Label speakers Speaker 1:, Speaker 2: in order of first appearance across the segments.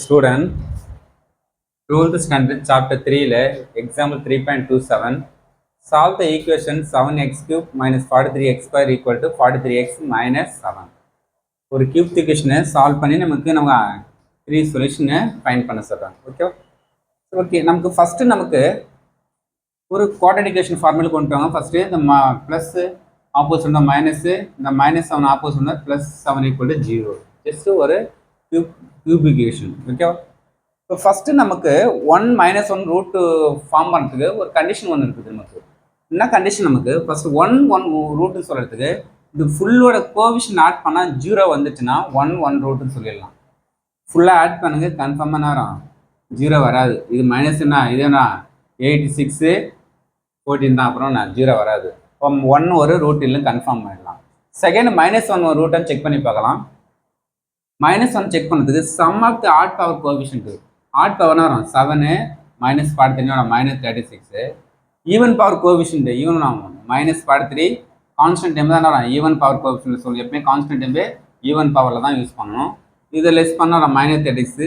Speaker 1: student 12th standard chapter 3 ல example 3.27 solve the equation 7x cube minus 43x square equal to 43x minus 7 ஒரு cube equation solve பண்ணி நமக்கு 3 solution find பண்ண சொல்றாங்க. Okay நமக்கு first நமக்கு ஒரு குவாட்ரேட்டிக் ஈக்குவேஷன் ஃபார்முலா கொண்டு வாங்க. ஃபர்ஸ்ட் இந்த பிளஸ் ஆப்போசிட் இந்த மைனஸ், இந்த minus 7 opposite plus 7 equal to 0. Just ஒரு கியூப் ஈக்குவேஷன். ஓகே, இப்போ ஃபர்ஸ்ட் நமக்கு 1 - 1 ரூட் ஃபார்ம் பண்ணுறதுக்கு ஒரு கண்டிஷன் ஒன்று இருக்குது. நமக்கு என்ன கண்டிஷன்? நமக்கு ஃபர்ஸ்ட் 1 ரூட்னு சொல்கிறதுக்கு இது ஃபுல்லோட கோவிஷன் ஆட் பண்ணால் 0 வந்துச்சுன்னா 1 ரூட்னு சொல்லிடலாம். ஃபுல்லாக ஆட் பண்ணுங்க, கன்ஃபார்மாக நேரம் 0 வராது. இது மைனஸ் என்ன, இது என்ன 86 14 தான், அப்புறம் 0 வராது. 1 ஒரு ரூட் இல்லை கன்ஃபார்ம் பண்ணிடலாம். செகண்ட் -1 ஒரு ரூட்னு செக் பண்ணி பார்க்கலாம். -1 செக் பண்ணுறதுக்கு sum of the odd power coefficient, odd பவர்னா வரும் 7 - 43 -36. Even power coefficient even -43 constant time தான் வரும். ஈவன் பவர் கோஎஃபிஷியன்ட் சொல்லி எப்பவுமே கான்ஸ்டன்ட் டைம் ஈவன் பவரில் தான் யூஸ் பண்ணணும். இதை லெஸ் பண்ணால் -36.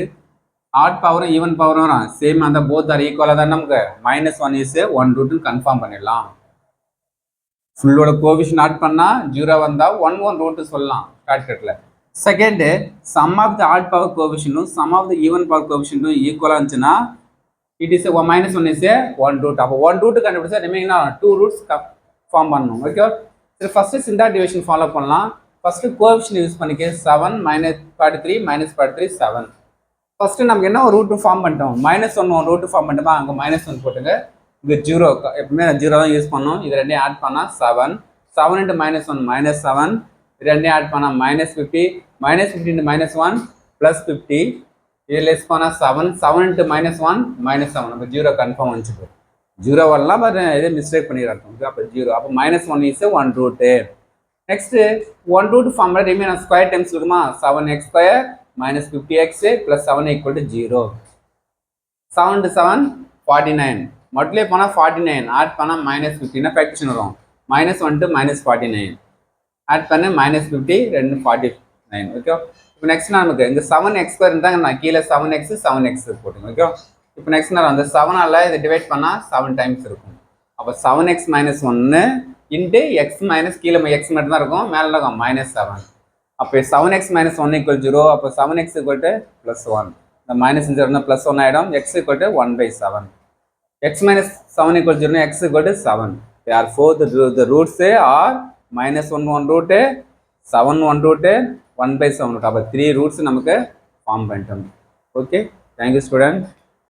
Speaker 1: ஆட் பவரும் ஈவன் பவரும் வரும் சேம், அந்த போத் ஆர் ஈக்குவலாக தான் நமக்கு -1 இஸ் 1 ரூட்னு கன்ஃபார்ம் பண்ணிடலாம். ஃபுல்லோட கோஎஃபிஷியன்ட் ஆட் பண்ணால் 0 வந்தால் 1 ரூட்டு சொல்லலாம் ஷார்ட்கட்டில். Second sum of the odd power கோஎஃபிஷியன்ட்டும் sum of the even power கோஎஃபிஷியன்ட்டும் ஈக்குவலாக இருந்துச்சுன்னா இட் இஸ் -1 இஸ் 1 ரூட். அப்போ 1 ரூட்டு கண்டுபிடிச்சா ரிமைனிங் 2 ரூட்ஸ் ஃபார்ம் பண்ணணும். ஓகே, சரி ஃபர்ஸ்ட் சிண்டாக் டிவிஷன் ஃபாலோ பண்ணலாம். ஃபர்ஸ்ட் கோஎஃபிஷியன்ட் யூஸ் பண்ணிக்க 7 - 43 -43 7. ஃபர்ஸ்ட் நமக்கு என்ன ஒரு ரூட்டு ஃபார்ம் பண்ணிட்டோம், -1 ஒரு ரூட்டு ஃபார்ம் பண்ணிட்டோமா, அங்கே -1 போட்டுங்க. இங்கே 0 எப்பவுமே 0 தான் யூஸ் பண்ணணும். இது ரெண்டையும் ஆட் பண்ணால் 7 into -1 -7. இது ரெண்டையும் ஆட் பண்ணால் -50 -50 into -1 +50. இது லெஸ் பண்ணால் 7 into -1 -7. அப்போ 0 கன்ஃபார்ம் வந்துச்சு. 0 வரலாம், பட் இதே மிஸ்டேக் பண்ணிடுறோம். அப்போ 0, அப்போ -1 is 1 root. Next 1 root form remain square times இருக்குமா, 7x square -50x + 7 = 0. 7 into 7 49. Multiply பண்ணால் 49, ஆட் பண்ணால் -50 ஃபேக்டரேஷன் வரும். -1 to -49 ஆட் பண்ண -50 2 49. ஓகே, இப்போ நெக்ஸ்ட் நமக்கு இந்த 7x ஸ்கொயர் இருந்தாங்க, நான் கீழே 7x போட்டுங்க. ஓகே, இப்போ நெக்ஸ்ட் நான் அந்த 7ஆல் இதை டிவைட் பண்ணால் 7 டைம்ஸ் இருக்கும். அப்போ 7x - 1 இன்ட்டு x மைனஸ் கீழே x மட்டும் தான் இருக்கும், மேலே இருக்கும் -7. அப்போ 7x - 1 = 0. அப்போ 7x = +1. இந்த -0 +1 ஆகிடும். x = 1/7. x - 7 = 0, x = 7. Therefore the roots are -1 1 root, 7 1 root, 1/7 root. அப்போ 3 ரூட்ஸ் நமக்கு ஃபார்ம் பண்ணிட்டோம். Okay, thank you student.